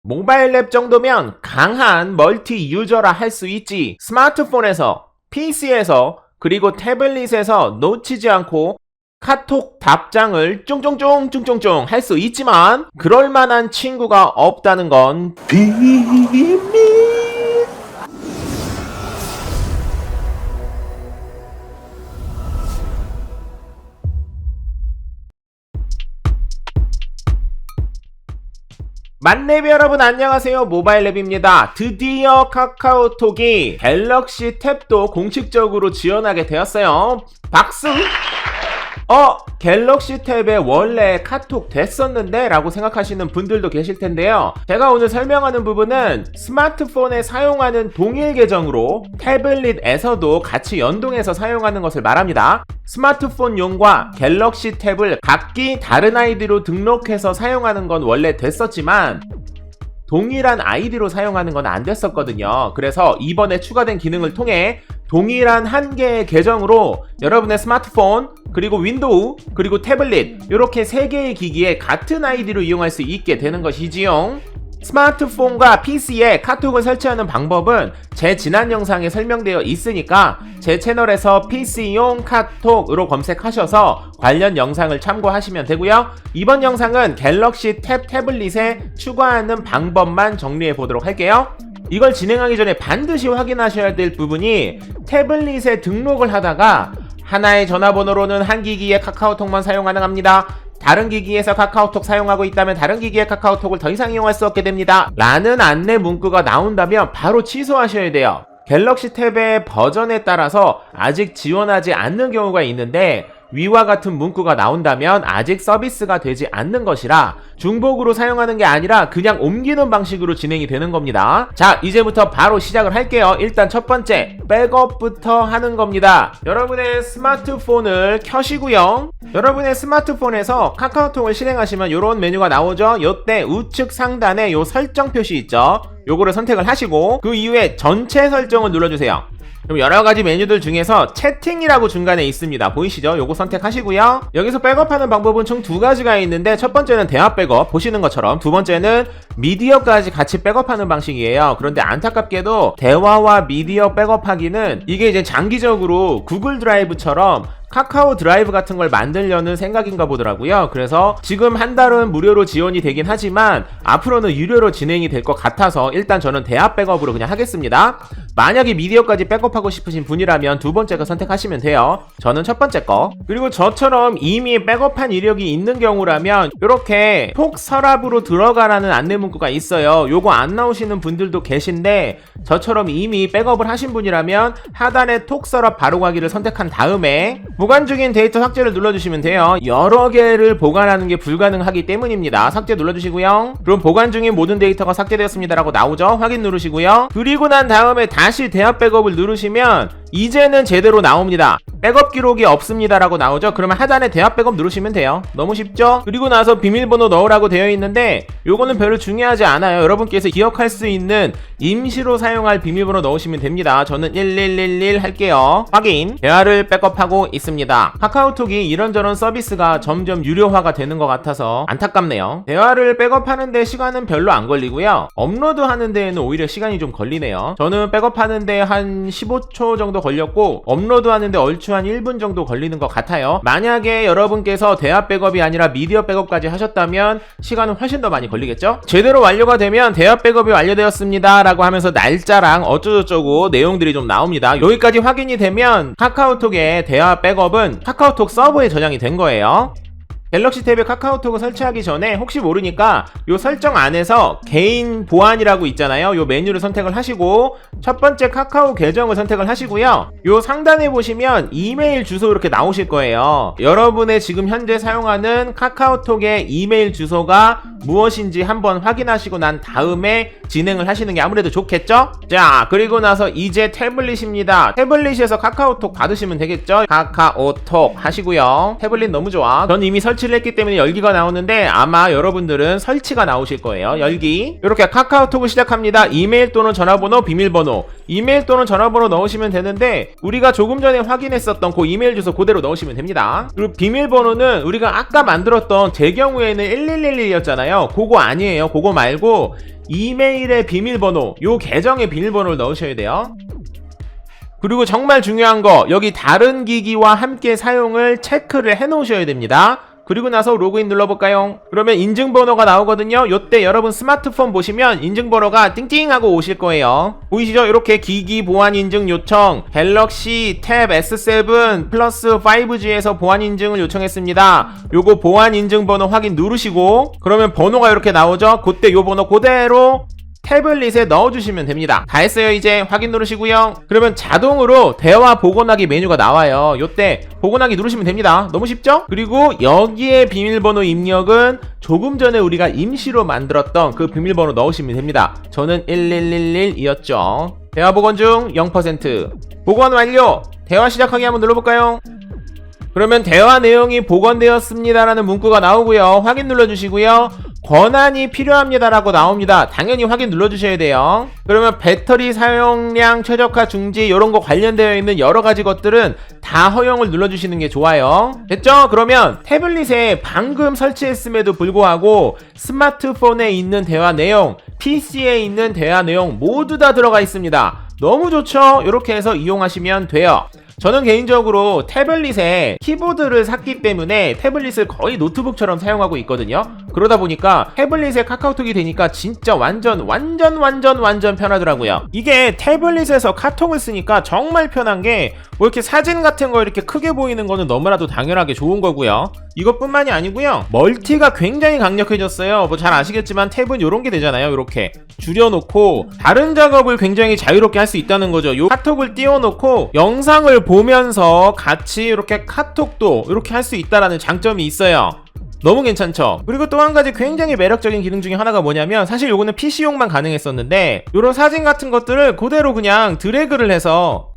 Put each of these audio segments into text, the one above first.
모바일 앱 정도면 강한 멀티 유저라 할 수 있지. 스마트폰에서, PC에서, 그리고 태블릿에서 놓치지 않고 카톡 답장을 쫑쫑쫑 할 수 있지만 그럴만한 친구가 없다는 건 비밀. 만렙 여러분 안녕하세요. 모바일랩입니다. 드디어 카카오톡이 갤럭시 탭도 공식적으로 지원하게 되었어요. 박수! 갤럭시 탭에 원래 카톡 됐었는데? 라고 생각하시는 분들도 계실 텐데요. 제가 오늘 설명하는 부분은 스마트폰에 사용하는 동일 계정으로 태블릿에서도 같이 연동해서 사용하는 것을 말합니다. 스마트폰용과 갤럭시 탭을 각기 다른 아이디로 등록해서 사용하는 건 원래 됐었지만 동일한 아이디로 사용하는 건 안 됐었거든요. 그래서 이번에 추가된 기능을 통해 동일한 한 개의 계정으로 여러분의 스마트폰, 그리고 윈도우, 그리고 태블릿 이렇게 세 개의 기기에 같은 아이디로 이용할 수 있게 되는 것이지요. 스마트폰과 PC에 카톡을 설치하는 방법은 제 지난 영상에 설명되어 있으니까 제 채널에서 PC용 카톡으로 검색하셔서 관련 영상을 참고하시면 되고요. 이번 영상은 갤럭시 탭 태블릿에 추가하는 방법만 정리해 보도록 할게요. 이걸 진행하기 전에 반드시 확인하셔야 될 부분이 태블릿에 등록을 하다가 하나의 전화번호로는 한 기기에 카카오톡만 사용 가능합니다. 다른 기기에서 카카오톡 사용하고 있다면 다른 기기의 카카오톡을 더 이상 이용할 수 없게 됩니다. 라는 안내 문구가 나온다면 바로 취소하셔야 돼요. 갤럭시 탭의 버전에 따라서 아직 지원하지 않는 경우가 있는데 위와 같은 문구가 나온다면 아직 서비스가 되지 않는 것이라 중복으로 사용하는 게 아니라 그냥 옮기는 방식으로 진행이 되는 겁니다. 자, 이제부터 바로 시작을 할게요. 일단 첫 번째, 백업부터 하는 겁니다. 여러분의 스마트폰을 켜시고요. 여러분의 스마트폰에서 카카오톡을 실행하시면 이런 메뉴가 나오죠. 요때 우측 상단에 요 설정 표시 있죠. 요거를 선택을 하시고 그 이후에 전체 설정을 눌러주세요. 그럼 여러가지 메뉴들 중에서 채팅이라고 중간에 있습니다. 보이시죠? 요거 선택하시고요. 여기서 백업하는 방법은 총 두 가지가 있는데 첫 번째는 대화 백업 보시는 것처럼, 두 번째는 미디어까지 같이 백업하는 방식이에요. 그런데 안타깝게도 대화와 미디어 백업하기는 이게 이제 장기적으로 구글 드라이브처럼 카카오 드라이브 같은 걸 만들려는 생각인가 보더라고요. 그래서 지금 한 달은 무료로 지원이 되긴 하지만 앞으로는 유료로 진행이 될 것 같아서 일단 저는 대화 백업으로 그냥 하겠습니다. 만약에 미디어까지 백업하고 싶으신 분이라면 두 번째 거 선택하시면 돼요. 저는 첫 번째 거. 그리고 저처럼 이미 백업한 이력이 있는 경우라면 이렇게 톡 서랍으로 들어가라는 안내 문구가 있어요. 요거 안 나오시는 분들도 계신데 저처럼 이미 백업을 하신 분이라면 하단에 톡 서랍 바로 가기를 선택한 다음에 보관 중인 데이터 삭제를 눌러주시면 돼요. 여러 개를 보관하는 게 불가능하기 때문입니다. 삭제 눌러주시고요. 그럼 보관 중인 모든 데이터가 삭제되었습니다 라고 나오죠. 확인 누르시고요. 그리고 난 다음에 다시 대화 백업을 누르시면 이제는 제대로 나옵니다. 백업 기록이 없습니다 라고 나오죠. 그러면 하단에 대화 백업 누르시면 돼요. 너무 쉽죠? 그리고 나서 비밀번호 넣으라고 되어 있는데 요거는 별로 중요하지 않아요. 여러분께서 기억할 수 있는 임시로 사용할 비밀번호 넣으시면 됩니다. 저는 1111 할게요. 확인. 대화를 백업하고 있습니다. 카카오톡이 이런저런 서비스가 점점 유료화가 되는 것 같아서 안타깝네요. 대화를 백업하는데 시간은 별로 안 걸리고요. 업로드 하는 데에는 오히려 시간이 좀 걸리네요. 저는 백업하는데 한 15초 정도 걸렸고 업로드 하는데 얼추 한 1분 정도 걸리는 것 같아요. 만약에 여러분께서 대화 백업이 아니라 미디어 백업까지 하셨다면 시간은 훨씬 더 많이 걸리겠죠? 제대로 완료가 되면 대화 백업이 완료되었습니다 라고 하면서 날짜랑 어쩌고저쩌고 내용들이 좀 나옵니다. 여기까지 확인이 되면 카카오톡의 대화 백업은 카카오톡 서버에 저장이 된 거예요. 갤럭시 탭에 카카오톡을 설치하기 전에 혹시 모르니까 요 설정 안에서 개인 보안이라고 있잖아요. 요 메뉴를 선택을 하시고 첫 번째 카카오 계정을 선택을 하시고요. 요 상단에 보시면 이메일 주소 이렇게 나오실 거예요. 여러분의 지금 현재 사용하는 카카오톡의 이메일 주소가 무엇인지 한번 확인하시고 난 다음에 진행을 하시는 게 아무래도 좋겠죠? 자, 그리고 나서 이제 태블릿입니다. 태블릿에서 카카오톡 받으시면 되겠죠? 카카오톡 하시고요. 태블릿 너무 좋아. 전 이미 설치를 했기 때문에 열기가 나오는데 아마 여러분들은 설치가 나오실 거예요. 열기. 이렇게 카카오톡을 시작합니다. 이메일 또는 전화번호, 비밀번호. 이메일 또는 전화번호 넣으시면 되는데 우리가 조금 전에 확인했었던 그 이메일 주소 그대로 넣으시면 됩니다. 그리고 비밀번호는 우리가 아까 만들었던 제 경우에는 1111이었잖아요. 그거 아니에요. 그거 말고 이메일의 비밀번호, 요 계정의 비밀번호를 넣으셔야 돼요. 그리고 정말 중요한 거, 여기 다른 기기와 함께 사용을 체크를 해 놓으셔야 됩니다. 그리고 나서 로그인 눌러볼까요? 그러면 인증번호가 나오거든요. 요때 여러분 스마트폰 보시면 인증번호가 띵띵 하고 오실 거예요. 보이시죠? 이렇게 기기 보안 인증 요청, 갤럭시 탭 S7 플러스 5G에서 보안 인증을 요청했습니다. 요거 보안 인증번호 확인 누르시고, 그러면 번호가 이렇게 나오죠? 그때 요 번호 그대로 태블릿에 넣어주시면 됩니다. 다 했어요. 이제 확인 누르시고요. 그러면 자동으로 대화 복원하기 메뉴가 나와요. 요때 복원하기 누르시면 됩니다. 너무 쉽죠? 그리고 여기에 비밀번호 입력은 조금 전에 우리가 임시로 만들었던 그 비밀번호 넣으시면 됩니다. 저는 1111이었죠. 대화 복원 중 0%. 복원 완료. 대화 시작하기 한번 눌러볼까요? 그러면 대화 내용이 복원되었습니다 라는 문구가 나오고요. 확인 눌러주시고요. 권한이 필요합니다 라고 나옵니다. 당연히 확인 눌러주셔야 돼요. 그러면 배터리 사용량 최적화 중지 이런 거 관련되어 있는 여러 가지 것들은 다 허용을 눌러주시는 게 좋아요. 됐죠? 그러면 태블릿에 방금 설치했음에도 불구하고 스마트폰에 있는 대화 내용, PC에 있는 대화 내용 모두 다 들어가 있습니다. 너무 좋죠? 이렇게 해서 이용하시면 돼요. 저는 개인적으로 태블릿에 키보드를 샀기 때문에 태블릿을 거의 노트북처럼 사용하고 있거든요. 그러다 보니까 태블릿에 카카오톡이 되니까 진짜 완전 편하더라고요. 이게 태블릿에서 카톡을 쓰니까 정말 편한 게 뭐 이렇게 사진 같은 거 이렇게 크게 보이는 거는 너무나도 당연하게 좋은 거고요. 이것뿐만이 아니고요. 멀티가 굉장히 강력해졌어요. 뭐 잘 아시겠지만 탭은 이런 게 되잖아요. 이렇게 줄여놓고 다른 작업을 굉장히 자유롭게 할 수 있다는 거죠. 요 카톡을 띄워놓고 영상을 보면서 같이 이렇게 카톡도 이렇게 할 수 있다라는 장점이 있어요. 너무 괜찮죠? 그리고 또 한 가지 굉장히 매력적인 기능 중에 하나가 뭐냐면, 사실 요거는 PC용만 가능했었는데 요런 사진 같은 것들을 그대로 그냥 드래그를 해서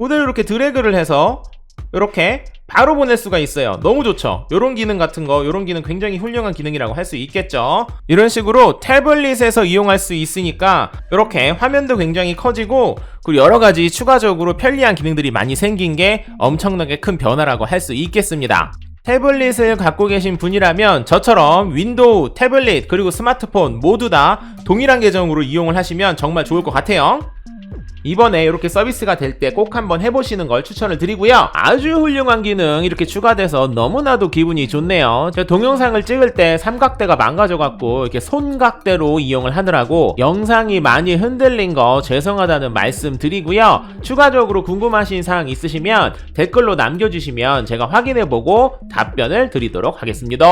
이렇게 바로 보낼 수가 있어요. 너무 좋죠? 요런 기능 같은 거, 요런 기능 굉장히 훌륭한 기능이라고 할 수 있겠죠. 이런 식으로 태블릿에서 이용할 수 있으니까 이렇게 화면도 굉장히 커지고, 그리고 여러 가지 추가적으로 편리한 기능들이 많이 생긴 게 엄청나게 큰 변화라고 할 수 있겠습니다. 태블릿을 갖고 계신 분이라면 저처럼 윈도우, 태블릿, 그리고 스마트폰 모두 다 동일한 계정으로 이용을 하시면 정말 좋을 것 같아요. 이번에 이렇게 서비스가 될 때 꼭 한번 해보시는 걸 추천을 드리고요. 아주 훌륭한 기능 이렇게 추가돼서 너무나도 기분이 좋네요. 제가 동영상을 찍을 때 삼각대가 망가져갖고 이렇게 손각대로 이용을 하느라고 영상이 많이 흔들린 거 죄송하다는 말씀 드리고요. 추가적으로 궁금하신 사항 있으시면 댓글로 남겨주시면 제가 확인해보고 답변을 드리도록 하겠습니다.